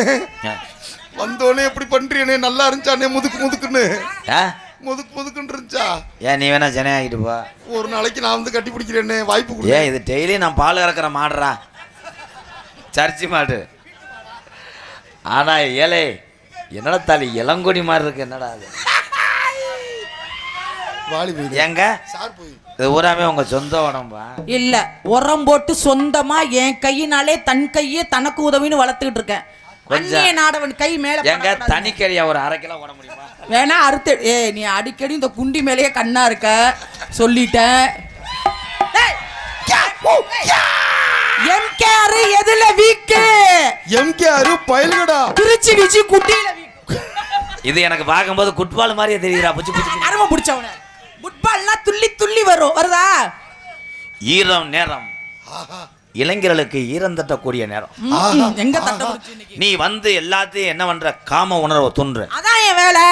அண்ணே வந்தோடனே எப்படி பண்றீனே நல்லா இருந்துச்சானே முதுக்குன்னு முதுக்குன்னு இருந்துச்சா? ஏன் நீ வேணா ஜன ஆகிட்டு போ. ஒரு நாளைக்கு நான் வந்து கட்டி பிடிக்கிறேன்னு வாய்ப்பு கொடு. ஏன் இது டெய்லி நான் பால் கறக்கிற மாடுறா, சர்ச்சி மாடு. ஆனா ஏலே என்னடா தாலி இளங்கொடி மாதிரி இருக்கு, என்னடா அது? எங்க சார் போய் இது ஊராமே உங்க சொந்த உடம்பா? இல்ல, உரம் போட்டு சொந்தமா என் கையினாலே தன் கையே தனக்கு உதவின்னு வளர்த்துக்கிட்டு இருக்கேன். அந்நிய நாடவன் கை மேல எங்க தனிக்கறியா ஒரு 1/2 கிலோ ஓட முடியுமா? வேணா அறுத்து. நீ அடிக்கடி இந்த குண்டி மேலேயே கண்ணா இருக்க சொல்லிட்டேன். எம்கேஆர் எதுல வீக்கு? எம்கேஆர் பயல்கடா திருச்சி விஜி குட்டியில வீக்கு. இது எனக்கு பார்க்கும்போது ஃபுட்பால் மாதிரியே தெரியுதா? புச்சு புச்சு அருமை பிடிச்சவன. ஃபுட்பால்னா துள்ளி துள்ளி வருதா? ஈரம் நேரம் இளைஞர்களுக்கு ஈரம் தட்டக்கூடிய நேரம். எங்க தட்ட முடிச்சு? நீ வந்து எல்லாத்தையும் என்ன பண்ற? காம உணர்வை துன்ற. அதான் என் வேலை.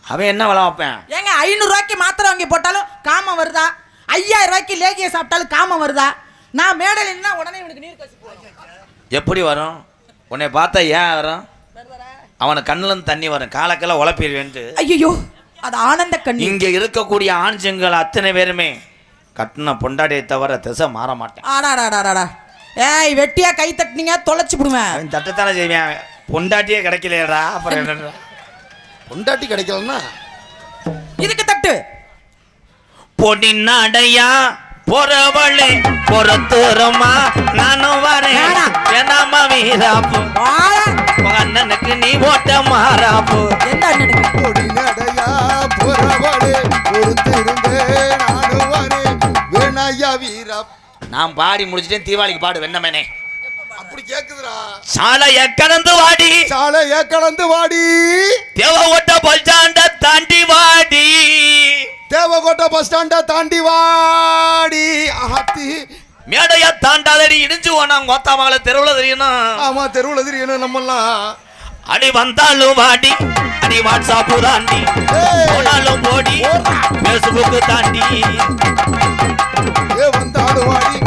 அவன் என்ன வேலை வைப்பேன்? ஏங்க 500 ரூபாய்க்கு மாத்திரை வாங்கி போட்டாலும் காமம் வருதா? 5000 ரூபாய்க்கு லேகியை சாப்பிட்டாலும் காமம் வருதா? நான் மேடையில் நின்னா உடனே இவனுக்கு நீர் கசி போடும். எப்படி வரும்? உன்னை பார்த்தா ஏன் வரும்? அவனுக்கு கண்ணுல தண்ணி வரும், காலக்கெல்லாம் உழப்பிடுவேன்ட்டு. ஐயோ, அது ஆனந்த கண்ணி. இங்க இருக்கக்கூடிய ஆண் செங்கல் அத்தனை பேருமே கட்டின பொண்டாட்டியை தவிர திசை மாற மாட்டேன். ஆடாடாடாடா, ஏய் வெட்டியா கை தட்டினீங்க தொலைச்சு விடுவேன். அவன் தட்டத்தானே செய்வேன். பொண்டாட்டியே கிடைக்கலையடா, அப்புறம் என்ன? பொண்டாட்டி கிடைக்கலன்னா இதுக்கு தட்டு. பொடி நடையா பொறவளே பொறத்துறமா நானும் வரேன் என்னம்மா வீராப்பு அண்ணனுக்கு நீ ஓட்ட மாறாப்பு. எந்த அண்ணனுக்கு? பொடி நடையா பொறவளே பொறுத்திருந்தே நானும் வரேன் வேணாயா வீரா. நான் பாடி முடிச்சிட்டேன், தீபாவளிக்கு பாடு வெண்ணமேனே. அப்படி கேக்குதுடா. சாலைய கடந்து வாடி, சாலைய கடந்து வாடி, தேவகோட்டை பஸ் ஸ்டாண்ட தாண்டி வாடி, தேவகோட்டை பஸ் ஸ்டாண்ட தாண்டி வாடி. ஆத்தி மேடைய தாண்டாதடி இடிஞ்சு போனா கோத்தா மகளை தெருவுல தெரியணும். ஆமா தெருவுல தெரியணும் நம்மெல்லாம். அடி வந்தாலும் வாடி, அடி வாட்ஸ்அப்பு தாண்டி, போனாலும் போடி பேஸ்புக்கு தாண்டி, ஏ வந்தாலும் வாடி.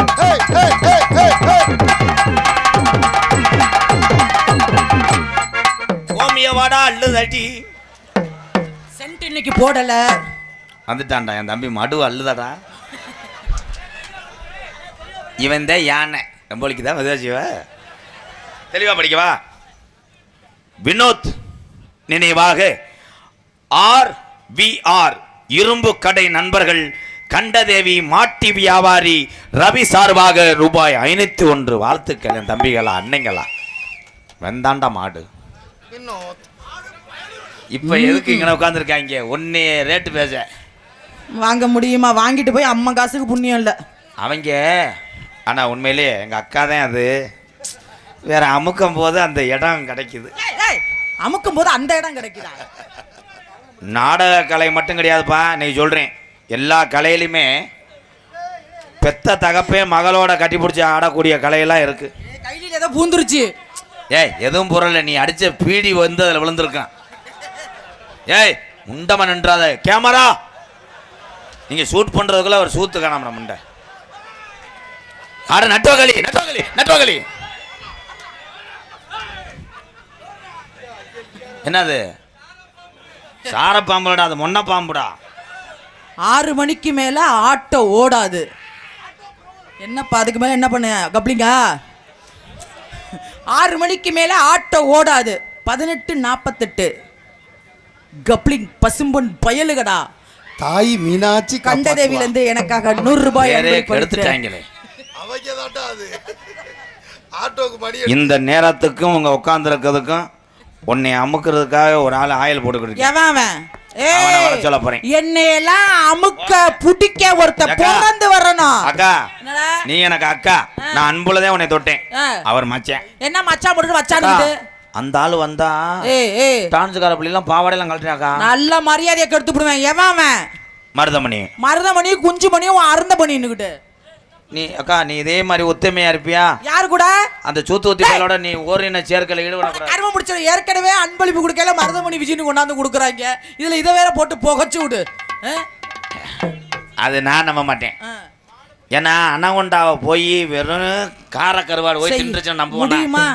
கோமிய வாடா அள்ளு தட்டி. சென்ட் இன்னைக்கு போடல. வந்துட்டான்டா என் தம்பி மடு அள்ளுதடா. இவன் தான் யானை ரொம்பளிக்கு தான் மதுவாச்சிவ. தெளிவா படிக்கவா? வினோத் நினைவாக RVR இரும்பு கடை நண்பர்கள் கண்டதேவி மாட்டி வியாபாரி ரவி சார்பாக ரூபாய் 501 வாழ்த்துக்கள். என் தம்பிகளா அன்னைங்களா வெந்தாண்டா மாடு. இப்ப எதுக்கு இங்கே உட்காந்துருக்காங்க? ஒன்னே ரேட்டு பேச வாங்க முடியுமா? வாங்கிட்டு போய் அம்மா காசுக்கு புண்ணியம் இல்லை அவங்க. ஆனா உண்மையிலேயே எங்க அக்கா தான் அது. வேற அமுக்கும் போது அந்த இடம் கிடைக்குது. அமுக்கும் போது அந்த இடம் கிடைக்குதா? நாடக கலை மட்டும் கிடையாதுப்பா, நீ சொல்றேன். எல்லா கலையிலுமே பெத்த தகப்பே மகளோட கட்டி பிடிச்சி ஆடக்கூடிய கலையெல்லாம் இருக்கு. கையில ஏதோ பூந்துருச்சு. ஏய் எதுவும் பொருள், நீ அடிச்ச பீடி வந்து அதில் விழுந்திருக்கான். ஏய் முண்டமன் நின்றாத கேமரா. நீங்க ஷூட் பண்றதுக்குள்ள ஒரு சூத்து காணாம முண்டை. ஆட நட்டுவகளி நட்டுவகளி நட்டுவகளி. என்னது? சார பாம்புடா, அது மொன்ன பாம்புடா. 6 மணிக்கு மேல ஆட்டோ ஓடாது. என்னப்பா அதுக்கு மேல என்ன பண்ண கப்ளிங்கா? 6 மணிக்கு மேல ஆட்டோ ஓடாது. 18:48 கப்ளிங் பசும்பொன் பயலுகடா. தாய் மீனாட்சி கண்டதேவில இருந்து எனக்காக 100 ரூபாய் எடுத்துட்டாங்களே. இந்த இந்த நேரத்துக்கும் உங்க உட்கார்ந்து இருக்கிறதுக்கும் உன்னை அமுக்கிறதுக்காக ஒரு ஆள் ஆயில் போட்டுக்கிட்டு சொல்ல போறேன். என்னையெல்லாம் அமுக்க புடிக்க ஒருத்த பிறந்து வரணும். அக்கா நீ எனக்கு அக்கா, நான் அன்புலதான் உன்னை தொட்டேன். அவர் மச்சான். என்ன மச்சான் போட்டு வச்சானுது? அந்த ஆளு வந்தா டான்ஸ்கார பிள்ளைலாம் பாவாடையெல்லாம் கழட்டினாக்கா. நல்ல மரியாதையை கெடுத்து விடுவேன். எவன்? மருதமணி. மருதமணி குஞ்சு மணியும் அருந்த பண்ணின்னுக்கிட்டு. நீ அக்கா நீ இதே மாதிரி ஒத்துமையா இருப்பியா? யாரு கூட? அந்த சூத்து ஒத்திகளோட நீ ஓரின சேர்க்கல ஈடுபட. கரும முடிச்சது. ஏற்கனவே அன்பளிப்பு கொடுக்கல மருதமணி விஜயனு கொண்டாந்து கொடுக்குறாங்க. இதுல இதை வேற போட்டு புகச்சு விடு. அது நான் நம்ப மாட்டேன். ஏன்னா அனகொண்டாவை போய் வெறும் கார கருவாடு போய் தின்றுச்சு நம்ப முடியுமா?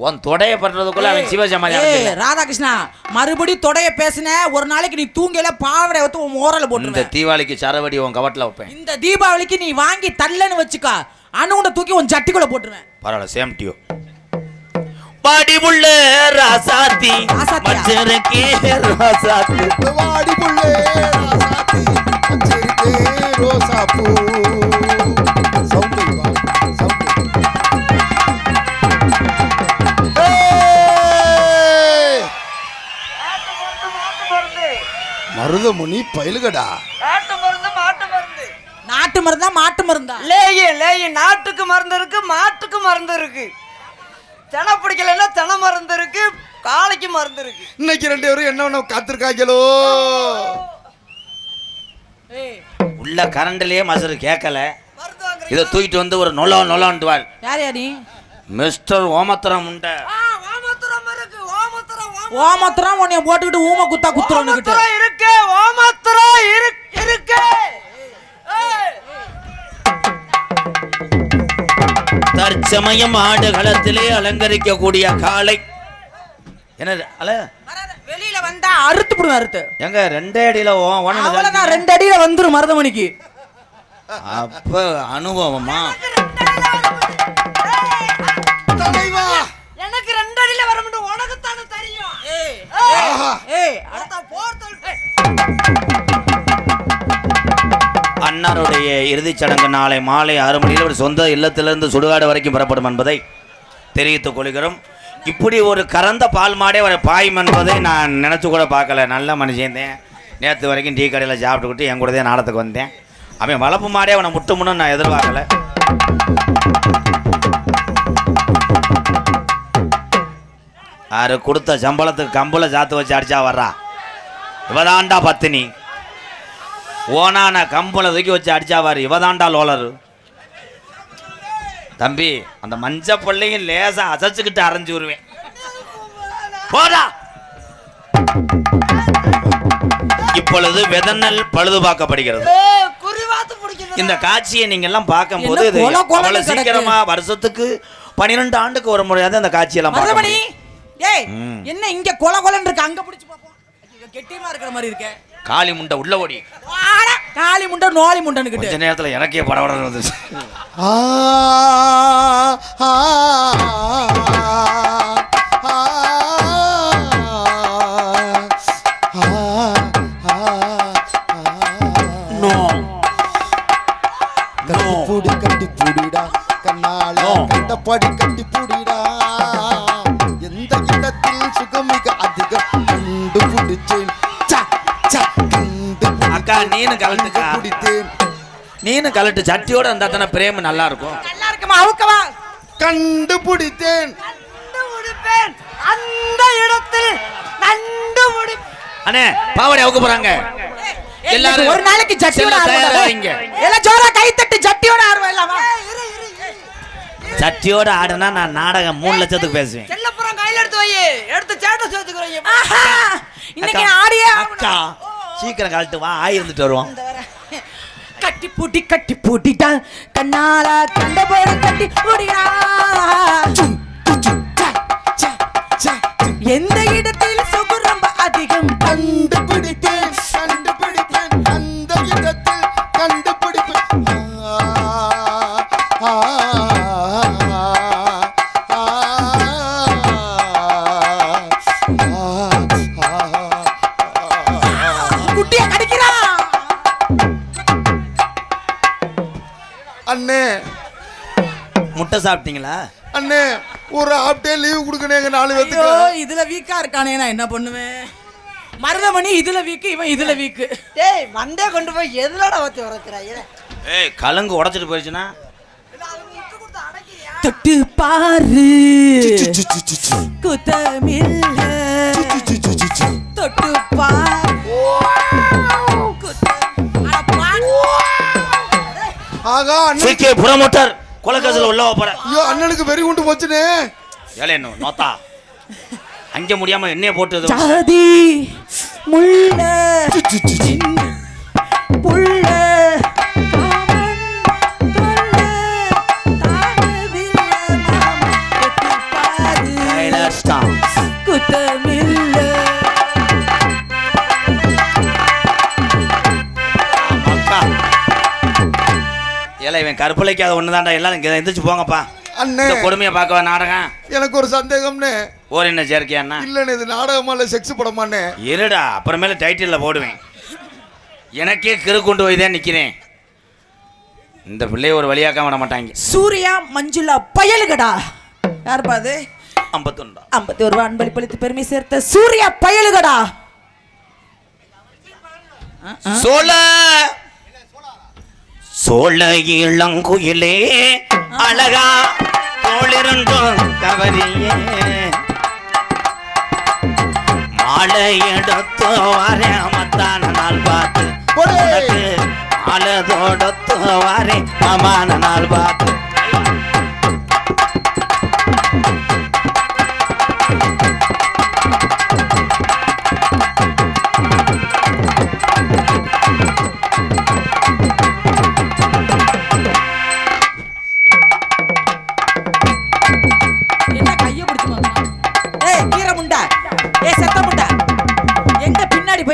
உன் தொடைய பண்றதுக்குள்ள அவன் சிவசமாதி ராதாகிருஷ்ணா மறுபடியும் தொடைய பேசின ஒரு நாளைக்கு நீ தூங்கல பாவடை வந்து உன் மோரல போட்டு. இந்த தீபாவளிக்கு சரவடி உன் கவட்டில் வைப்பேன். இந்த தீபாவளிக்கு நீ வாங்கி தள்ளன்னு வச்சுக்கா, அணுகுண்ட தூக்கி உன் சட்டிக்குள்ள போட்டுருவேன். பரவாயில்ல, சேம் டியூ. பாடிபுள்ள ராசாத்தி மச்சரக்கே ராசாத்தி, வாடிபுள்ள ராசாத்தி மச்சரக்கே ரோசாப்பூ. மருதமுனி பயிலுகடா. நாட்டு மருந்தா மாட்டு மருந்தா? லேயே நாட்டுக்கு மருந்து இருக்கு, மாட்டுக்கு மருந்து இருக்கு. தெனை பிடிக்கலன்னா தெனை மருந்து இருக்கு, காளைக்கு மருந்து இருக்கு. இன்னைக்கு 2 பேரும் என்ன காத்திருக்காங்களோ. உள்ள கரண்ட்லயே மசரு கேட்கல. இதை தூக்கிட்டு வந்து ஒரு நொலான்ட்டு வாழ். யார் யாரி? மிஸ்டர் ஓமத்திரம் உண்ட. ஓமத்திரம் உன்னைய போட்டுக்கிட்டு ஊம குத்தா குத்துறோன்னுகிட்டு இருக்கு. ஓமத்திரம் இருக்கு. தற்சமயம் ஆடு களத்திலே அலங்கரிக்க கூடிய காளை. என்ன வெளியில வந்தா அறுத்து போடுவேன். அறுத்து எங்க 2 அடியில அவ்வளவுதான், 2 அடியில வந்துரும் மருதமணிக்கு. அப்ப அனுபவமா? எனக்கு 2 அடியில வர முடியும், உனக்கு தானே தெரியும். அன்னாருடைய இறுதிச் சடங்கு நாளை மாலை 6 மணியில் ஒரு சொந்த இல்லத்திலிருந்து சுடுகாடு வரைக்கும் பெறப்படும் என்பதை தெரிவித்துக் கொள்கிறோம். இப்படி ஒரு கறந்த பால் மாடே ஒரு பாயும் என்பதை நான் நினச்சி கூட பார்க்கல. நல்ல மனுஷந்தேன். நேற்று வரைக்கும் டீ கடையில் சாப்பிட்டுக்கிட்டு என் கூடதே நாடத்துக்கு வந்தேன். அவன் வளர்ப்பு மாடே அவனை முட்டுமுன்னு நான் எதிர்பார்க்கல. யாரு கொடுத்த சம்பளத்துக்கு கம்புல சாத்து வச்சு அடிச்சா வர்றா. இவதாண்டா பத்தினி. ஓனான கம்புல தூக்கி வச்சு அடிச்சாவாரு. இவதாண்டா லோலரு. தம்பி, அந்த மஞ்ச பிள்ளையும் லேசா அசைச்சுக்கிட்டு அரைஞ்சு வருவேன். போடா. இப்பொழுது வெதனல் பழுது பார்க்கப்படுகிறது. இந்த காட்சியை நீங்க எல்லாம் பார்க்கும் போது அவ்வளவு சீக்கிரமா வருஷத்துக்கு 12 ஆண்டுக்கு ஒரு முறையாவது அந்த காட்சியெல்லாம் பார்க்க. என்ன இங்க கொல கொலன்னு இருக்கு, அங்க பிடிச்சு பாப்போம். கெட்டியமா இருக்கிற மாதிரி இருக்கே. காளி முண்டை உள்ள ஓடி. காளி முண்டை நோலி முண்டைன்னு கொஞ்ச நேரத்துல எனக்கே படபட வந்துச்சு. கட்டி பூடிடா கண்ணால கண்டபடி கட்டி பூடிடா. எந்த இடத்தில் சுகமிக அதிகம் கண்டுபிடிச்சேன். அக்கா நீனு கலட்டுக்கா, நீனு கலட்டு. சட்டியோட அந்த அத்தனை பிரேம நல்லா இருக்கும். நல்லா இருக்குமா? அவுக்கவா? கண்டுபிடித்தேன். அந்த இடத்தில் கண்டுபிடி. அண்ணே பாவடி அவுக்க போறாங்க எல்லாரும். ஒரு நாளைக்கு சட்டியோட ஆடுவாங்க. எல்லாம் ஜோரா கை தட்டி சட்டியோட ஆடுவா. இல்லாமா சட்டியோட ஆடுனா நான் நாடகம் 3 லட்சத்துக்கு பேசுவேன். செல்லப்புறம் கையில எடுத்து வை, எடுத்து சேட்டை சேர்த்துக்கிறோம். இன்னைக்கு ஆடியே அக்கா சீக்கிரம் கழட்டு வா, ஆயிருந்துட்டு வருவோம். கட்டி பூட்டிட்டா கண்ணால கண்டபோடு கட்டி பூடியா. எந்த இடத்தில் சுகு ரொம்ப அதிகம் கண்டுபிடித்தேன். அந்த இடத்தில் கண்டுபிடிப்பேன். குட்டிய கடிக்கிறா. அண்ணே முட்டை சாப்பிட்டீங்களா? அண்ணே ஒரு ஹாஃப் டே லீவ் கொடுக்கணும் எங்க 4 பேத்துக்கு. இதுல வீக்கா இருக்கானே, நான் என்ன பண்ணுவேன்? மருதமணி இதுல வீக்கு, இவன் இதுல வீக்கு. டேய் மண்டே கொண்டு போய் எதுலடா வச்சு வரதுறாயே? ஏய் கலங்கு உடைச்சிட்டு போயிடுச்சுனா தொட்டு பாரு குத்தமில்ல. தொட்டு பாரு ஆகா அண்ணன் சிகே புரமோட்டர் கொலகாசல உள்ள போற. ஐயோ அண்ணனுக்கு வெறி உண்டு போச்சுனே. ஏலே நோத்தா அங்க முடியாம என்னைய போட்டுது. ஜாதி முள்ள புள்ள காமன் தொல்ல தானவில்ல மாமா தொட்டு பாரு. ஏழை இவன் கற்பழிக்காத ஒண்ணுதான்டா. எல்லாரும் இங்க எந்திரிச்சு போங்கப்பா. அண்ணே இந்த கொடுமையை பார்க்கவா நாடகம்? எனக்கு ஒரு சந்தேகம்னே. ஓர் என்ன சேர்க்கையாண்ணா? இல்லண்ணே இது நாடகமா இல்ல செக்ஸ் படமாண்ணே? இருடா, அப்புறமேல டைட்டில்ல போடுவேன். எனக்கே கிறு கொண்டு போய் தான் நிக்கிறேன். இந்த பிள்ளைய ஒரு வழியாக்க விட மாட்டாங்க. சூர்யா மஞ்சுளா பயலுகடா. யார் பாது? 51 51 அன்பளிப்பளித்து பெருமை சேர்த்த சூர்யா பயலுகடா. சோழ இளங்குயிலே அழகா தோளிருந்தும் கவரியே மாலை எடுத்து வாரே மத்தான நாள் பார்த்து மாலை தோடத்து வாரே அமான நாள் பார்த்து.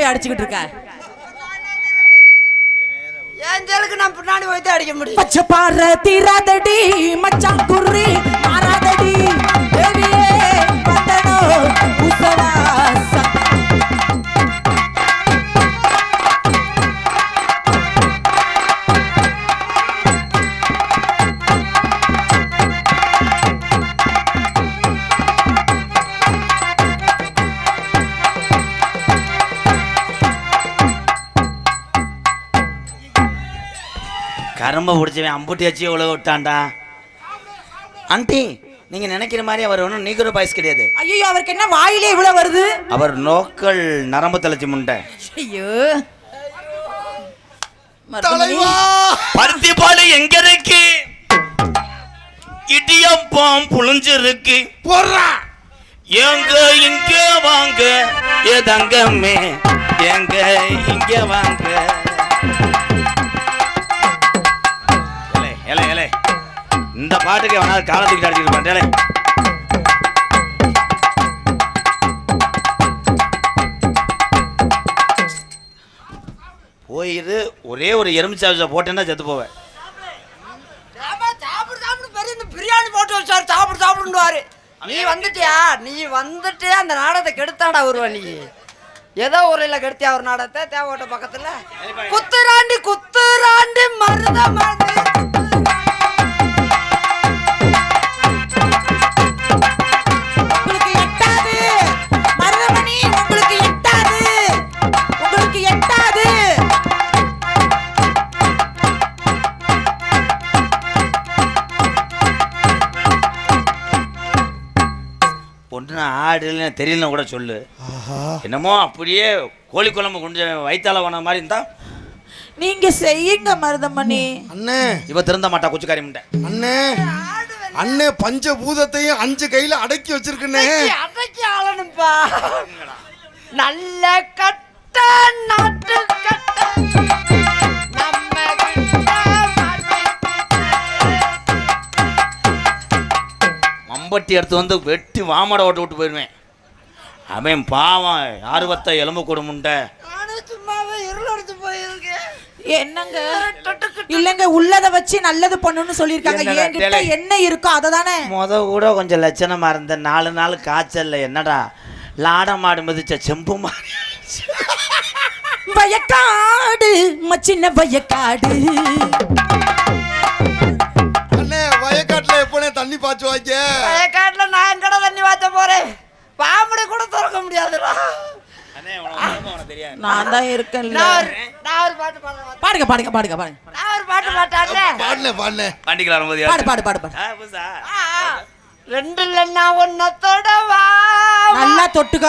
அடிச்சுக்கிட்டு இருக்க ஏஞ்சலுக்கு நான் பின்னாடி போய் தான் அடிக்க முடியும். பச்சை பாறை தீராதடி மச்சான் குர்ரி மாறாதடி தேவியே வந்தனோ உசவாசம். கரும்பை பிடிச்சவன் அம்புட்டி வச்சு உழவு விட்டான்டா. ஆண்டி நீங்க நினைக்கிற மாதிரி அவர் ஒன்றும் நீக்கிற பாய்ஸ் கிடையாது. ஐயோ அவருக்கு என்ன வாயிலே இவ்வளவு வருது? அவர் லோக்கல் நரம்பு தளர்ச்சி முண்டை. ஐயோ பருத்தி பால் எங்க இருக்கு? இடியப்பம் புளிஞ்சிருக்கு. எங்க இங்க வாங்க ஏ தங்கமே எங்க இங்க வாங்க. இந்த பாட்டுக்கு அவனால் காலத்துக்கு அடிச்சுட்டு பண்றேன். போயிரு ஒரே ஒரு எலுமிச்சை போட்டேன்னா செத்து போவேன். பிரியாணி போட்டு வச்சாரு சாப்பிடு சாப்பிடுவாரு. நீ வந்துட்டியா அந்த நாடகத்தை கெடுத்தாடா ஒருவா. நீ ஏதோ ஊரில் கெடுத்தியா ஒரு நாடகத்தை தேவோட்ட பக்கத்துல குத்துராண்டி குத்துராண்டி மருதமணி. ஒன்று ஆடு தெரியலன்னு கூட சொல்லு. என்னமோ அப்படியே கோழி குழம்பு கொஞ்சம் வயிற்றால போன மாதிரி இருந்தா நீங்க செய்யுங்க மருதமணி. அண்ணே இவ திருந்த மாட்டா குச்சிக்காரி முண்டை. அண்ணே அண்ணே பஞ்சபூதத்தையும் 5 கையில அடக்கி வச்சிருக்கனே. அடக்கி ஆளணும்பா. நல்ல கட்ட நாட்டு கட்ட நம்ம மம்பட்டி எடுத்து வந்து வெட்டி வாமடை ஓட்டு விட்டு போயிடுவேன். அவன் பாவம் ஆர்வத்தை எலும்பு கூட முண்டை. சும்மாவே இருளடிச்சு போயிருக்கேன். என்னங்க இல்லங்க உள்ளத வச்சு நல்லது பண்ணணும்னு சொல்லிருக்காங்க. என்கிட்ட என்ன இருக்கோ அத தானே. முத கூட கொஞ்சம் லட்சணமா இருந்த 4 நாள் காய்ச்சல்ல என்னடா லாட மாடு மிதிச்ச செம்பு மாடு. வயக்காடு மச்சின்ன வயக்காடு. அண்ணே வயக்காட்டுல எப்பனே தண்ணி பாய்ச்சுவாங்க? வயக்காட்டுல நான் எங்கட தண்ணி பாய்ச்ச போறேன்? பாம்படி கூட திறக்க முடியாதுடா. நான் தான் இருக்கேன். நான் ஒரு பாட்டு பாடுறேன். பாடுங்க பாடுங்க பாடுங்க பாடுங்க. நான் ஒரு பாட்டு பாடுறேன். பாடுனே வண்டிக்குள்ள வரும்போது பாடு பாடு பாடு பாடு. ரெண்டுல நான் ஒன்னத்தோட வா. நல்லா தொட்டுக்க.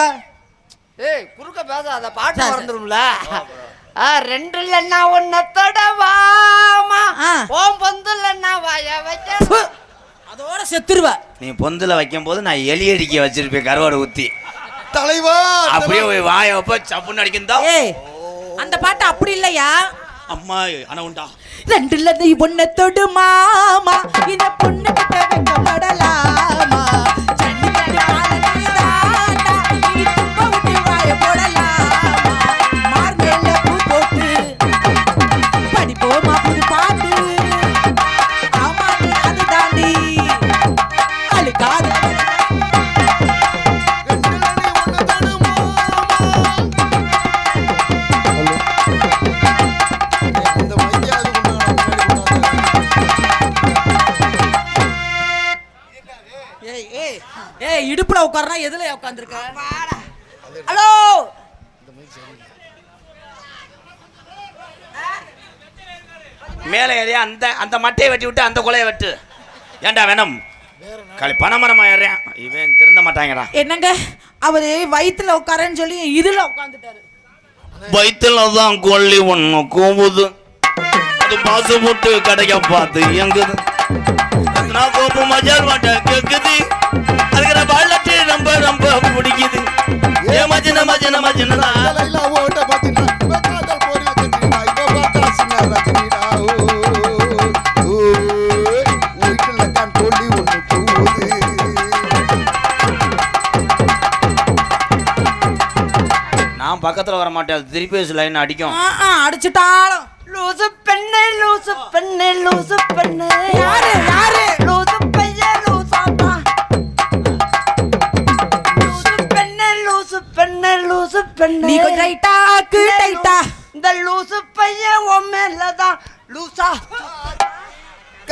ஏய் குறுக்க பேசாத பாட்டு மறந்துரும்ல. ரெண்டுல நான் ஒன்னத்தோட வாமா. ஓம் பொந்துல நான் வாய வைக்க அதோட செத்துருவ. நீ பொந்துல வைக்கும் போது நான் எலி அடிக்க வச்சிருப்பேன் கருவாடு ஊத்தி. தலைவா அப்படியே வாய வைப்ப சப்புன்னு அடிக்குந்தா. ஏய் அந்த பாட்டு அப்படி இல்லையா? அம்மா ஆனா உண்டா? ரெண்டுல நீ ஒன்ன தொடு மாமா இந்த பொண்ணு கிட்ட வைக்கப்படலாமா. ஜல்லிக்கட்டு பாலனே தாண்டா நீ தும்ப விட்டு வாய போடலாமா. மார்மேல பூ போட்டு படிப்போமா புது பாட்டு. உட்கார்றா எதுல உட்கார்ந்திருக்க? ஹலோ மேலே ஏறியா அந்த அந்த மட்டையை வெட்டி விட்டு அந்த கொலையை வெட்டு. ஏன்டா வேணும் களி பணமரமா ஏறியான் இவன் திருந்த மாட்டாங்கடா. என்னங்க அவரு வயித்துல உட்காரன்னு சொல்லி இதுல உட்கார்ந்துட்டாரு. வயிற்றுல தான் கொல்லி ஒண்ணு கூவுது, அது பாசு போட்டு கடைக்க பார்த்து இயங்குது. நான் கோப்பு மஜால் மாட்டேன் கேக்குது, அதுக்கிற பள்ளத்து ரொம்ப ரொம்ப பிடிக்குது. ஏ மஜின மஜின மஜினா ஓட்ட பாத்தீங்கன்னா காதல் போரி வச்சிருக்கா இப்ப பார்த்தா சின்ன ரஜினிடா. வீட்டுல தான் கொல்லி ஒண்ணு கூவுது. நான் பக்கத்துல வர மாட்டேன், திருப்பி லைன் அடிக்கும். அடிச்சுட்டாலும் லூசு பெண்ணே லூசு பெண்ணே லூசு பெண்ணே யாரு யாரு லூசு பையன் லூசாப்பா லூசு பெண்ணே லூசு பெண்ணே லூசு பெண்ணே நீ கொஞ்சம் டைட்டா இந்த லூசு பையன் உன் மேலதான் லூசா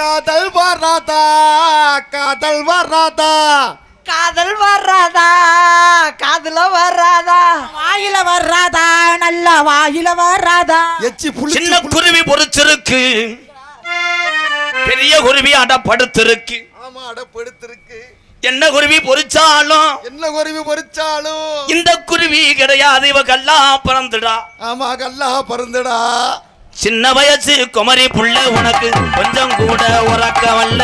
காதல் வராதா காதல் வராதா காதல் வராதா காதுல வராதா வாயில வர்றாதா நல்ல வாயில வர்றாதா. எச்சி புளிச்சு சின்ன குருவி பொறிச்சிருக்கு, பெரிய குருவி அடப்படுத்திருக்கு. ஆமா அடப்படுத்திருக்கு. என்ன குருவி பொறிச்சாலும் என்ன குருவி பொறிச்சாலும் இந்த குருவி கிடையாது, இவ கல்லா பறந்துடா. ஆமா கல்லா பறந்துடா. சின்ன வயசு குமரி புள்ள உனக்கு கொஞ்சம் கூட உறக்க வல்ல.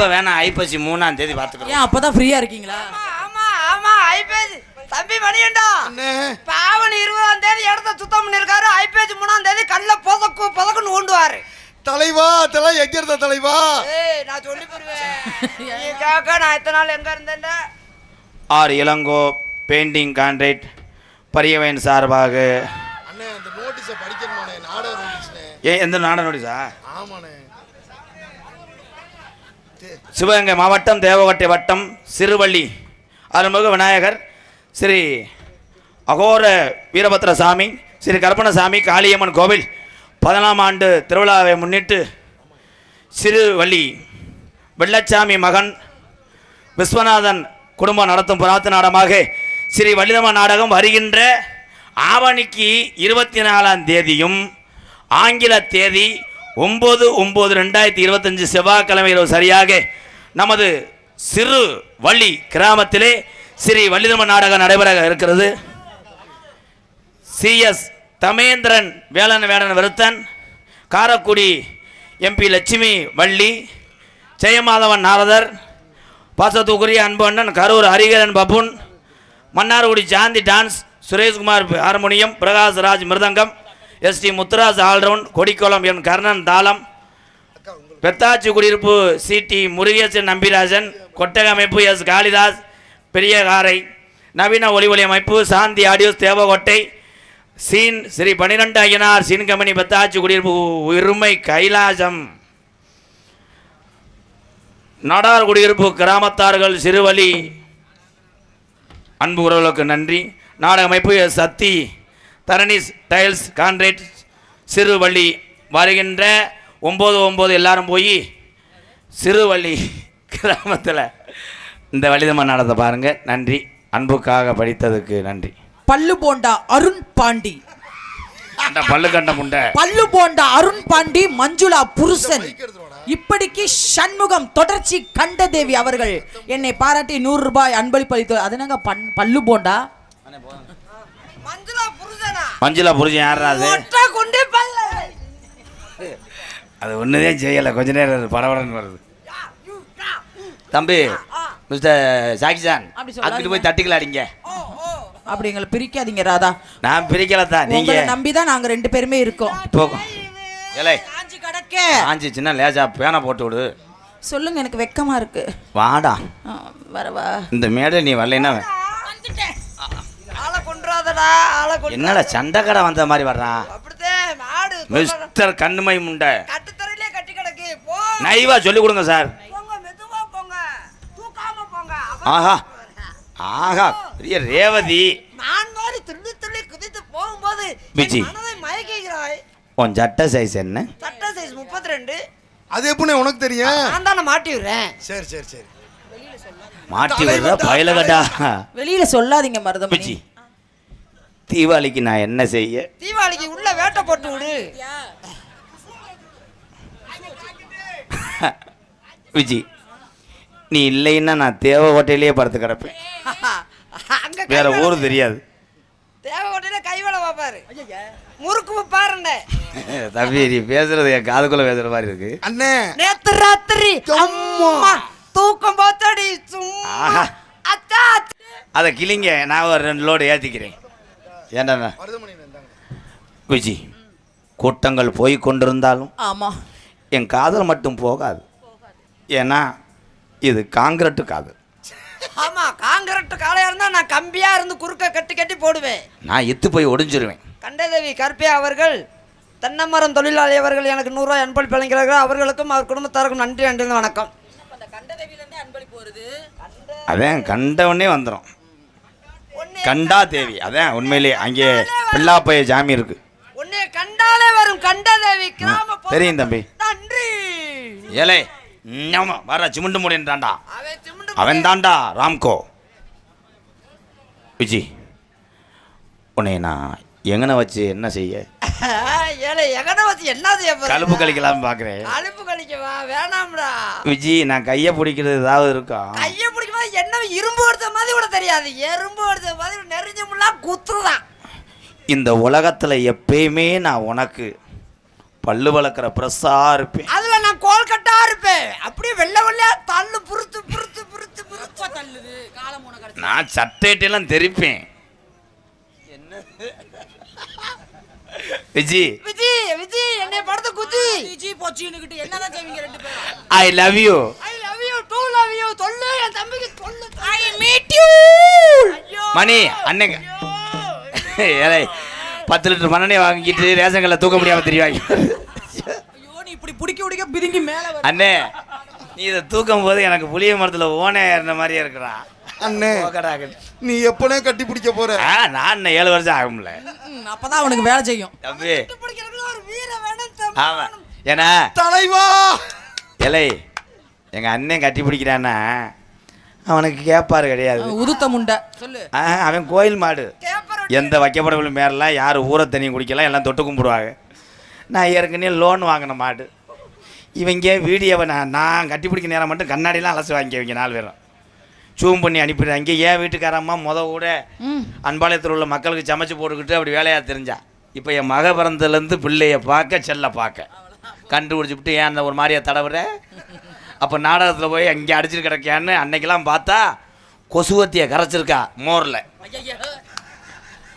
இப்ப வேணா ஐப்பசி 3ஆம் தேதி பாத்துக்கிறோம். ஏன் அப்பதான் ஃப்ரீயா இருக்கீங்களா? ஆமா ஆமா ஐபேஜ் தம்பி மணியண்டா அண்ணே பாவனி 20ஆம் தேதி இடத்த சுத்தம் பண்ணிருக்காரு. ஐபேஜ் 3ஆம் தேதி கல்ல பொதக்குன்னு ஓண்டுவாரு. தலைவா தலை எங்க இருந்த தலைவா? ஏய் நான் சொல்லி போடுவேன் நீ கேக்க நான் இத்தனை நாள் எங்க இருந்தேன்டா. ஆர் இளங்கோ பெயிண்டிங் கான்ட்ராக்ட் பரியவன் சார்பாக. அண்ணே அந்த நோட்டீஸை படிக்கணுமானே, நாடக நோட்டீஸ்னே. எந்த நாட நோட்டீஸா? ஆமாண்ணே. சிவகங்கை மாவட்டம் தேவகோட்டை வட்டம் சிறுவள்ளி அருள்மிகு விநாயகர் ஸ்ரீ அகோர வீரபத்ர சாமி ஸ்ரீ கருப்பணசாமி காளியம்மன் கோவில் 14ஆம் ஆண்டு திருவிழாவை முன்னிட்டு சிறுவள்ளி வெள்ளச்சாமி மகன் விஸ்வநாதன் குடும்பம் நடத்தும் புராத்த நாடகமாக ஸ்ரீ வள்ளிதம்ம நாடகம் வருகின்ற ஆவணிக்கு 24ஆம் தேதியும் ஆங்கில தேதி 9/9/2025 செவ்வாய்க்கிழமை இரவு சரியாக நமது சிறு வள்ளி கிராமத்திலே ஸ்ரீ வள்ளிதம்ம நாடகம் நடைபெற இருக்கிறது. CS தமேந்திரன் வேடன் விருத்தன், காரக்குடி MP லட்சுமி வள்ளி, ஜெயமாதவன் நாரதர், பாசத்துக்குரிய அன்பு அண்ணன் கரூர் ஹரிகரன் பப்புன், மன்னார்குடி சாந்தி டான்ஸ், சுரேஷ்குமார் ஹார்மோனியம், பிரகாஷ்ராஜ் மிருதங்கம், ST முத்துராஜ் ஆல்ரவுண்ட், கொடிக்குளம் என் கர்ணன் தாளம், பெத்தாச்சி குடியிருப்பு CT முருகேசன் நம்பிராஜன், கொட்டக அமைப்பு S காளிதாஸ் பெரியகாரை, நவீன ஒளி அமைப்பு Santhi audios Devakottai, scene Sri 12 Ayyanar scene company Pethachi குடியிருப்பு இருமை கைலாசம், நாடார் குடியிருப்பு கிராமத்தார்கள் சிறுவலி. அன்பு உறவுகளுக்கு நன்றி. நாடக அமைப்பு சக்தி தரணிஸ் டைல்ஸ் கான்ட்ராக்ட் சிறுவள்ளி வருகின்ற 9/9 எல்லாரும் போய் சிறுவள்ளி கிராமத்தில் இந்த வள்ளிதம்ம நாடகத்தை பாருங்க. நன்றி. அன்புக்காக படித்ததுக்கு நன்றி. பல்லு போண்டா அருண் பாண்டி, அந்த பல்லு கண்ட முண்டை பல்லு போண்டா அருண் பாண்டி, மஞ்சுளா புருஷன், இப்படிக்கு சண்முகம் தொடர்ச்சி கண்டதேவி அவர்கள் என்னை பாராட்டி 100 ரூபாய் அன்பளிப்பு அளித்து. அதனாங்க பல்லு போண்டா மஞ்சுளா புருஷன் யாராது? அது ஒன்றுதே செய்யலை, கொஞ்ச நேரம் படபடன்னு வருது. தம்பி மிஸ்டர் சாக்கிசான் அங்கிட்டு போய் தட்டிக்கலாடிங்க. அப்படி எங்களை பிரிக்காதீங்க ராதா. நான் பிரிக்கல தான், நீங்க நம்பிதான் நாங்க 2 பேருமே இருக்கோம். ஆஞ்சி சின்ன லேஜா பேனை போட்டு விடு. சொல்லுங்க, எனக்கு வெக்கமா இருக்கு. வாடா வரவா? இந்த மேடை நீ வரலைன்னா என்னடா சண்டைக்கடை வந்த மாதிரி வர்றான் மிஸ்டர் கண்ணுமை முண்டை. நைவா சொல்லி கொடுங்க சார். ஆஹா ஆகா பெரிய ரேவதி. நான் மாதிரி துள்ளி துள்ளி குதித்து போகும்போது விஜி. மனதை மயக்குகிறாய். உன் சட்டை சைஸ் என்ன? சட்டை சைஸ் 32. அது எப்படி உனக்கு தெரியும்? நான் தானே மாட்டி விடுறேன். சரி சரி சரி. மாட்டி விடுற பயலகடா. வெளியில சொல்லாதீங்க மருதமணி. விஜி, தீபாவளிக்கு நான் என்ன செய்ய? தீபாவளிக்கு உள்ள வேட்டை போட்டு விடு. விஜி, நீ இல்லைன்னா நான் தேவை ஹோட்டலையே படுத்து கிடப்பேன். அங்க வேற ஊரு தெரியாது. தேவை ஹோட்டல கைவேலை பாப்பாரு. முறுக்கு பாருங்க. தம்பி நீ பேசுறது என் காதுக்குள்ள பேசுற மாதிரி இருக்கு. அண்ணே நேத்து ராத்திரி அம்மா தூக்கம் போத்தடி சும்மா அச்சா. அதை கிளிங்க, நான் ஒரு 2 லோடு ஏற்றிக்கிறேன். ஏன்டா விஜி, கூட்டங்கள் போய் கொண்டிருந்தாலும் ஆமா, என் காதல் மட்டும் போகாது. ஏன்னா இது காங்கிரட்டு காதல். ஆமா, காங்கிரட் காளையா இருந்தா நான் கம்பியா இருந்து குறுக்க கட்டி கட்டி போடுவேன். நான் எத்து போய் ஒடிஞ்சிருவேன். கண்டதேவி கற்பியா அவர்கள், தென்னமரம் தொழிலாளி அவர்கள் எனக்கு 100 ரூபாய் அன்பளிப்பு வழங்குகிறார்கள். அவர்களுக்கும் அவர் குடும்பத்தாருக்கும் நன்றி நன்றி வணக்கம். அதான் கண்டவனே வந்துடும். கண்டா தேவி, அதான் உண்மையிலே அங்கே பிள்ளாப்பைய ஜாமி இருக்கு. உன்னை கண்டாலே வரும் கண்டதேவி கிராம தெரியும் தம்பி. நன்றி. ஏலே வர சிமுண்டு முடின்றான்டா, அவன் சிமுண்டு அவன் தான்டா ராம்கோ. விஜி, உன்னை நான் எங்கன வச்சு என்ன செய்ய? ஏலே எகன வச்சு என்ன செய்ய போற? கழுப்பு கழிக்கலாம்னு பார்க்குறேன். கழுப்பு கழிக்கவா? வேணாம்டா விஜி, நான் கையை பிடிக்கிறது ஏதாவது இருக்கா? கையை பிடிக்கும் போது என்ன இரும்பு எடுத்த மாதிரி கூட தெரியாது. எறும்பு எடுத்த மாதிரி நெறிஞ்ச முல்லாம் குத்துதான். இந்த உலகத்தில் எப்பயுமே நான் உனக்கு பல்லு வளர்க்குற ப்ரெஸ்ஸாக இருப்பேன். அதுல நான் கோல்கட்டா இருப்பேன். அப்படியே வெள்ளை வெள்ளையா தள்ளு புறுத்து புறுத்து புறுத்து புறுத்து தள்ளுது. காலம் உனக்கு நான் சட்டையெல்லாம் தெரிப்பேன். விஜி, விஜி விஜி என்னை படுத்து குச்சி. விஜி போச்சின்னுகிட்டு என்னதான் செய்வீங்க ரெண்டு பேரும்? I love you. I love you to love you. சொல்லு என் தம்பிக்கு சொல்லு. I meet you. மணி அண்ணங்க ஏலே 10 லிட்டர் மண்ணெண்ணெய் வாங்கிட்டு ரேஷன் கடையில் தூக்க முடியாம தெரியும். ஐயோ, நீ இப்படி பிடிக்க பிடிக்க பிதுங்கி மேல வர. அண்ணே, நீ இதை தூக்கும் போது எனக்கு புளிய மரத்தில் ஓனை ஏறின மாதிரியே இருக்கிறா. அண்ணே நீ எப்பனே கட்டி பிடிக்க போற? நான் இன்னும் 7 வருஷம் ஆகும்ல. அப்பதான் அவனுக்கு வேலை செய்யும். தம்பி பிடிக்கிறதுக்கு ஒரு வீர வேணும். ஆமா, ஏன்னா தலைவா ஏலே எங்கள் அண்ணன் கட்டி பிடிக்கிறான்னா அவனுக்கு கேட்பாரு கிடையாது. உதுத்த முண்டை சொல்லு. அவன் கோயில் மாடு. எந்த வைக்கப்படவில்லை மேலாம் யார் ஊரை தண்ணி குடிக்கலாம், எல்லாம் தொட்டு கும்பிடுவாங்க. நான் ஏற்கனவே லோன் வாங்கின மாடு. இவங்க வீடியோவை நான் கட்டி பிடிக்க நேரம் மட்டும் கண்ணாடிலாம் அலசி வாங்கிக்கவங்க 4 பேரும் ஜூம் பண்ணி அனுப்பிடுறாங்க. என் வீட்டுக்காரம்மா கூட அன்பாளையத்தில் உள்ள மக்களுக்கு சமைச்சு போட்டுக்கிட்டு அப்படி வேலையாக தெரிஞ்சா. இப்போ என் மக பிறந்ததுலேருந்து பிள்ளையை பார்க்க செல்ல பார்க்க கண்டுபிடிச்சிவிட்டு ஏன் அந்த ஒரு மாதிரியா தடவுற. அப்போ நாடகத்தில் போய் அங்கே அடிச்சுட்டு கிடக்கியான்னு அன்னைக்கெல்லாம் பார்த்தா கொசுவத்தியை கரைச்சிருக்கா மோரில்.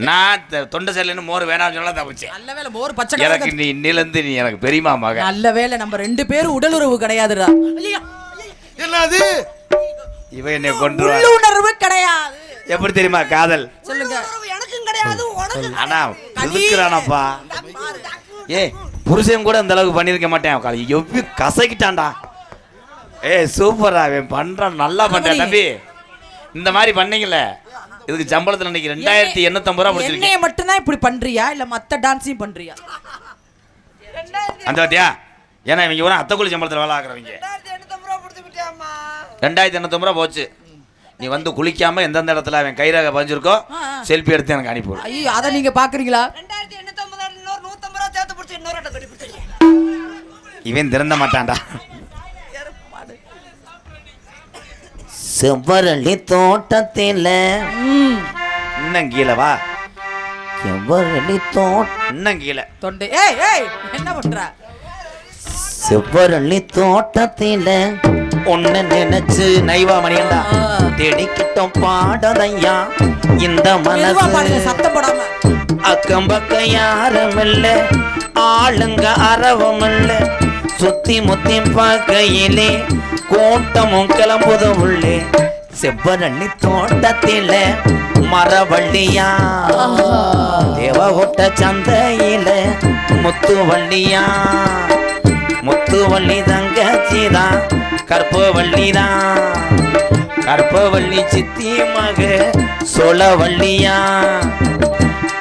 நான் தொண்டை செல்லுன்னு மோர் வேணாம்னு சொல்ல தப்பிச்சேன். நல்ல வேலை மோர் பச்சை. எனக்கு நீ இன்னிலேருந்து நீ எனக்கு பெரியமா மக. நல்ல வேலை நம்ம 2 பேரும் உடல் உறவு கிடையாதுடா. என்னது? இவன் என்னை கொண்டு உள்ளுணர்வு கிடையாது. எப்படி தெரியுமா காதல்? சொல்லுங்க. எனக்கும் கிடையாது உனக்கு. ஆனா இருக்கிறானப்பா. புருஷன் கூட இந்த அளவுக்கு பண்ணிருக்க மாட்டேன். எவ்வி கசக்கிட்டான்டா. சூப்பரா அவன் பண்றான், நல்லா பண்றேன் தம்பி. இந்த மாதிரி பண்ணீங்கல்ல, இதுக்கு சம்பளத்தில் இன்னைக்கு 2850 ரூபா பிடிச்சிருக்கேன். என்னைய மட்டும் தான் இப்படி பண்றியா இல்ல மத்த டான்ஸையும் பண்றியா? அந்த வாத்தியா, ஏன்னா இவங்க ஒரு அத்தக்குழி சம்பளத்தில் வேலை ஆக்குறவங்க. 2850 ரூபா போச்சு. நீ வந்து குளிக்காம எந்தெந்த இடத்துல அவன் கைரக பதிஞ்சிருக்கோ செல்ஃபி எடுத்து எனக்கு அனுப்பிவிடு. ஐயோ, அதை நீங்க பாக்குறீங்களா? 2850 இன்னொரு 150 ரூபா சேர்த்து பிடிச்சி இன்னொரு இடத்த கட்டி பிடிச்சி. இவன் திறந்த மாட்டான்டா. செவ்வரளி தோட்டத்தில் இன்னும் கீழே வா. செவ்வரளி இன்னும் கீழே தொண்டை. ஏய் ஏய், என்ன பண்ற? செவ்வரளி தோட்டத்தில் ஒன்னு நினைச்சு நைவா மணியண்டா தேடிக்கிட்டோம் பாடதையா இந்த மனசு. சத்தம் போடாம. அக்கம் பக்கம் யாரும் இல்ல, ஆளுங்க அறவும் இல்ல, சுத்தி முத்தி பார்க்கையிலே கூட்டமும் கிளம்புது உள்ளே. செவ்வரளி தோட்டத்தில மரவள்ளியா, தேவகோட்ட சந்தையில முத்துவள்ளியா. முத்துவள்ளி தங்கச்சிதான், கற்பவள்ளிதான், கற்பவள்ளி சித்தி மக சோழவள்ளியா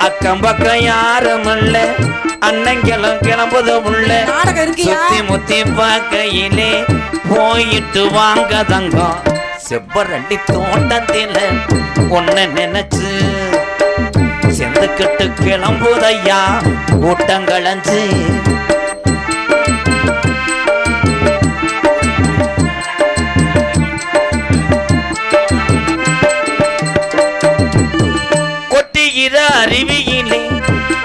அக்கம் பக்கம் யாரும் இல்ல அண்ணங்கிழம் கிளம்புத உள்ள சுத்தி முத்தி பார்க்கையிலே போயிட்டு வாங்க தங்கம் செவ்வரண்டி தோட்டத்தில ஒன்ன நினைச்சு செந்துக்கிட்டு கிளம்புதையா கூட்டங்களஞ்சு கொட்டிக்கிற அருவியிலே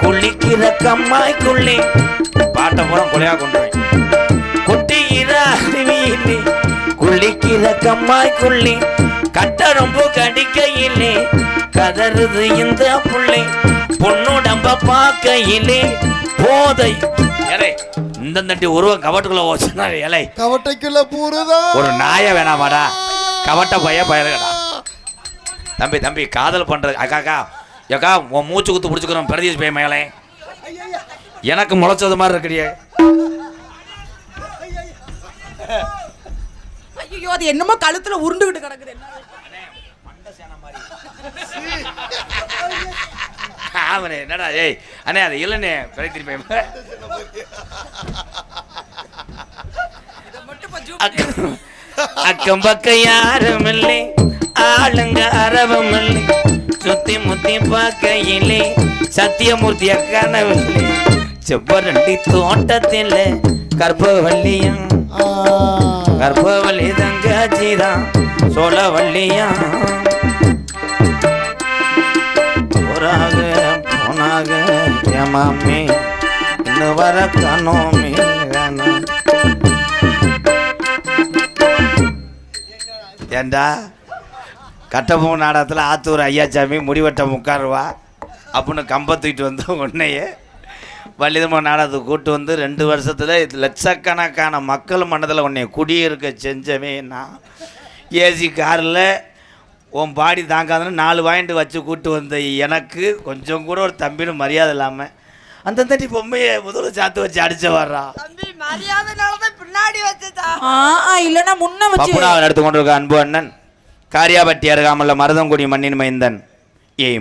குளிக்கிற கம்மாய்க்குள்ளே பாட்டை பூரா கொலையா கொண்டு கொட்டிக்கிற அருவியிலே குளிக்கிற கம்மாய்க்குள்ளே கட்டரம்பு கடிக்கையிலே கதறுது இந்த புள்ளை பொண்ணுடம்ப பார்க்கையிலே போதை இந்த தட்டி உருவம் கவட்டுக்குள்ள ஓச்சுனா இலை கவட்டைக்குள்ள பூரதா ஒரு நாய வேணாமாடா கவட்ட பயலடா தம்பி தம்பி காதல் பண்றது அக்காக்கா ஏக்கா உன் மூச்சு குத்து பிடிச்சிக்கிறோம் பிரதீஷ் பையன் மேலே எனக்கு முளைச்சது மாதிரி இருக்கிறியே ஐயோ அது என்னமோ கழுத்துல உருண்டுகிட்டு கிடக்குது ஆமனே என்னடா ஏய் அண்ணே அது இல்லைண்ணே பிரதீஷ் பையன் அக்கம் பக்கம் யாரும் இல்லை ஆளுங்க அரவம் இல்லை சுத்தி முத்தி பார்க்கையிலே சத்தியமூர்த்தி அக்கானவில்லை செவ்வரண்டி தோட்டத்தில் கற்பவள்ளியா கற்பவள்ளி தங்காச்சிதான் சோழவள்ளியா போராக போனாக ஏமாமே இன்னும் வர காணோமே ஏண்டா கட்டபொம்ம நாடகத்தில் ஆத்தூர் ஐயாச்சாமி முடிவட்டம் உட்காருவா அப்படின்னு கம்பத்துக்கிட்டு வந்து உன்னையே வள்ளிதம்ம நாடகத்துக்கு கூட்டு வந்து 2 வருஷத்தில் லட்சக்கணக்கான மக்கள் மனதில் உன்னை குடியிருக்க செஞ்சவே நான் ஏசி காரில் உன் பாடி தாங்காதுன்னு 4 வாங்கிட்டு வச்சு கூட்டு வந்த எனக்கு கொஞ்சம் கூட ஒரு தம்பின்னு மரியாதை இல்லாமல் அந்த தட்டி பொம்மையை முதல்ல சாத்து வச்சு அடிச்ச வர்றா பின்னாடி வச்சுட்டா இல்லைன்னா முன்ன வச்சு எடுத்து கொண்டு இருக்க அன்பு அண்ணன் காரியாபட்டி அருகாமல்ல மருதங்குடி மண்ணின் மைந்தன்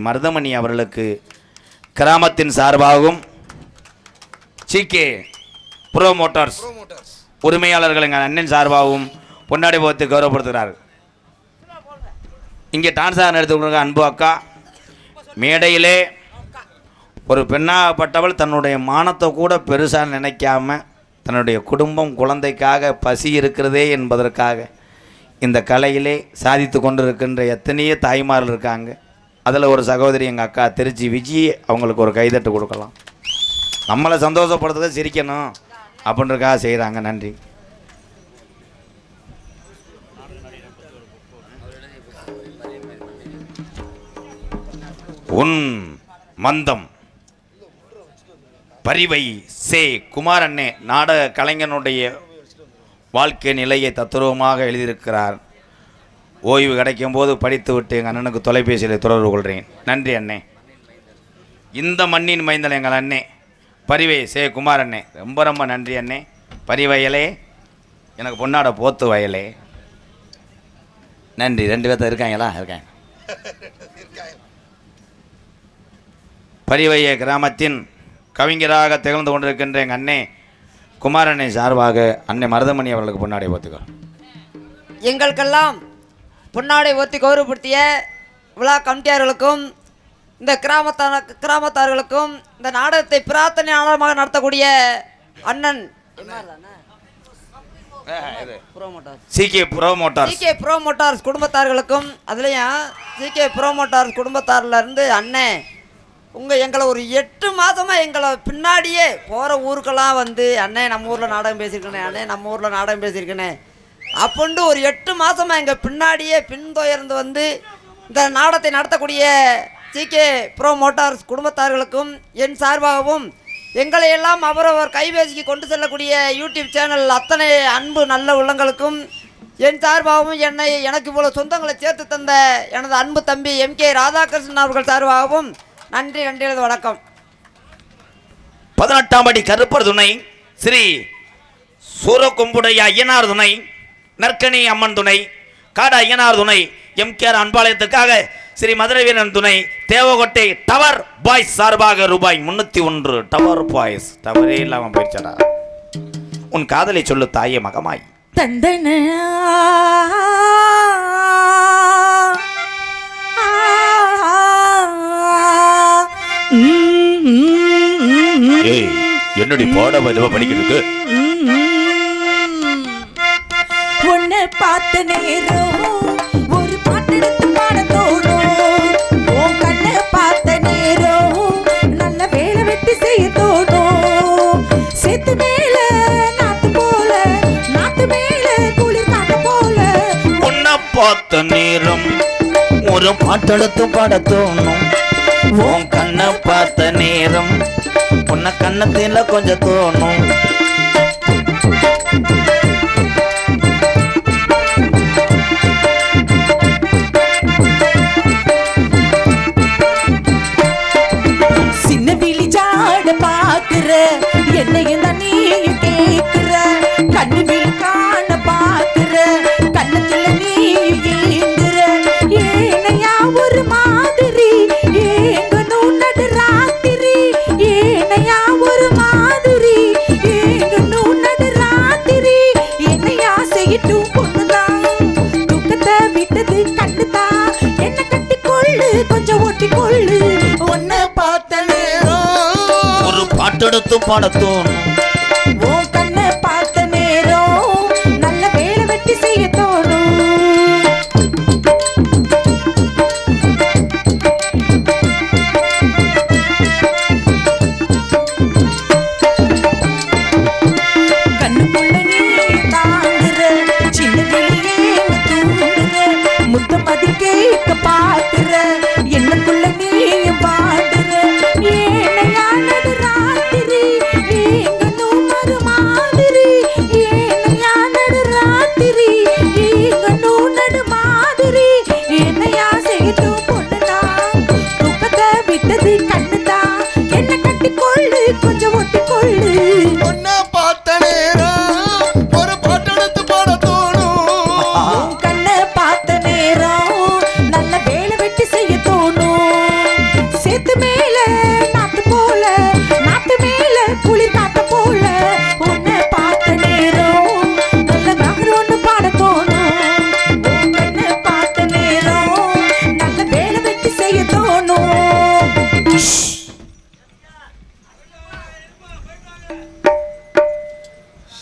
மருதமணி அவர்களுக்கு கிராமத்தின் சார்பாகவும் சிகே ப்ரோ மோட்டார்ஸ் உரிமையாளர்கள் எங்கள் அண்ணன் சார்பாகவும் பொன்னாடை போத்து கௌரவப்படுத்துகிறார். இங்கே டான்ஸாக எடுத்துக்கொண்டு அன்பு அக்கா மேடையிலே ஒரு பெண்ணாகப்பட்டவள் தன்னுடைய மானத்தை கூட பெருசாக நினைக்காம தன்னுடைய குடும்பம் குழந்தைக்காக பசி இருக்கிறதே என்பதற்காக இந்த கலையிலே சாதித்து கொண்டு இருக்கின்ற எத்தனையோ தாய்மார்கள் இருக்காங்க. அதில் ஒரு சகோதரி எங்கள் அக்கா திருச்சி விஜய், அவங்களுக்கு ஒரு கைதட்டு கொடுக்கலாம். நம்மளை சந்தோஷப்படுறதுக்கு சிரிக்கணும் அப்படின்றக்காக செய்கிறாங்க. நன்றி. உன் மந்தம் பரிவை சே குமாரண்ணே நாடக கலைஞனுடைய வாழ்க்கை நிலையை தத்துருவமாக எழுதியிருக்கிறார். ஓய்வு கிடைக்கும் போது படித்துவிட்டு எங்கள் அண்ணனுக்கு தொலைபேசியில் தொடர்பு கொள்கிறேன். நன்றி அண்ணே. இந்த மண்ணின் மைந்தல் எங்கள் அண்ணே பரிவை சே குமாரண்ணே, ரொம்ப ரொம்ப நன்றி அண்ணே. பரிவயலே எனக்கு பொன்னாட போத்து வயலே நன்றி. 2 பேர்த்த இருக்காங்களா? இருக்காங்க. பரிவைய கிராமத்தின் கவிஞராக திகழ்ந்து கொண்டிருக்கின்ற எங்கள் அண்ணே குமாரண்ணை சார்பாக அன்னை மருதமணி அவர்களுக்கு பொன்னாடை போத்துக்கிறோம். எங்களுக்கெல்லாம் பொன்னாடை ஓத்தி கௌரவப்படுத்திய விழா கமிட்டியார்களுக்கும் இந்த கிராமத்தார்களுக்கும் இந்த நாடகத்தை பிரார்த்தனை நாடகமாக நடத்தக்கூடிய அண்ணன் சிகே ப்ரோமோட்டார்ஸ் குடும்பத்தார்களுக்கும், அதுலேயும் சிகே ப்ரோமோட்டார்ஸ் குடும்பத்தாரில் இருந்து அண்ணே எங்களை ஒரு 8 மாதமாக எங்களை பின்னாடியே போகிற ஊருக்கெல்லாம் வந்து அண்ணே நம்ம ஊரில் நாடகம் பேசியிருக்கேனே, அண்ணே நம்ம ஊரில் நாடகம் பேசியிருக்கேனே அப்படின்ட்டு ஒரு 8 மாதமாக எங்கள் பின்னாடியே பின்தொயர்ந்து வந்து இந்த நாடகத்தை நடத்தக்கூடிய சிகே ப்ரோமோட்டார்ஸ் குடும்பத்தார்களுக்கும் என் சார்பாகவும் எங்களையெல்லாம் அவரவர் கைபேசிக்கு கொண்டு செல்லக்கூடிய யூடியூப் சேனல் அத்தனை அன்பு நல்ல உள்ளங்களுக்கும் என் சார்பாகவும் எனக்கு இவ்வளோ சொந்தங்களை சேர்த்து தந்த எனது அன்பு தம்பி MK ராதாகிருஷ்ணன் அவர்கள் சார்பாகவும் நன்றி. வணக்கம். 18ஆம் படி கருப்பர் துணை, ஸ்ரீ சூரக்கும்புடைய ஐயனார் துணை, நற்கனி அம்மன் துணை, காடா ஐயனார் துணை, எம்கேஆர் அன்பாலயத்துக்காக ஸ்ரீ மதுரை வீரன் துணை, தேவகோட்டை டவர் பாய்ஸ் சார்பாக ரூபாய் 301. டவர் பாய்ஸ் டவரே இல்லாம போயிடுச்சடா. உன் காதலை சொல்லு தாயே மகமாய். தந்தன ஏய், என்னடி போட மெதுவா படிக்கிறதுக்கு? உன்னை பார்த்த நேரம் ஒரு பாட்டு எடுத்து பாட தோணும். உன் கண்ணை பார்த்த நேரம் நல்ல வேலை வெட்டி செய்ய தோணும். சேத்து மேல நாத்து போல, நாத்து மேல குளிர் காட்ட போல. உன்னை பார்த்த நேரம் ஒரு பாட்டெடுத்து பாட தோணும். உன் கண்ணை பார்த்த நேரம் உன்னை கண்ணத்தில கொஞ்சம் தோணும். சின்ன விழி ஜாட பாக்குற என்னையும் தான் நீயும் கேக்குற. கண்ணு விழி காண பாக்குற கண்ணத்துல நீயும் ஏங்குற. ஏனையா ஒரு மாதிரி ஏங்கணும் நடு ராத்திரி. ஏனையா ஒரு மாதிரி ஏங்கணும் நடு ராத்திரி. என்னையா செய்யட்டும் பொண்ணுதான் தூக்கத்தை விட்டது கண்ணுதான். என்ன கட்டி கொள்ளு கொஞ்சம் ஒட்டி கொள்ளு. உன்னை பார்த்த நேரம் ஒரு பாட்டெடுத்து பாட தோணும்.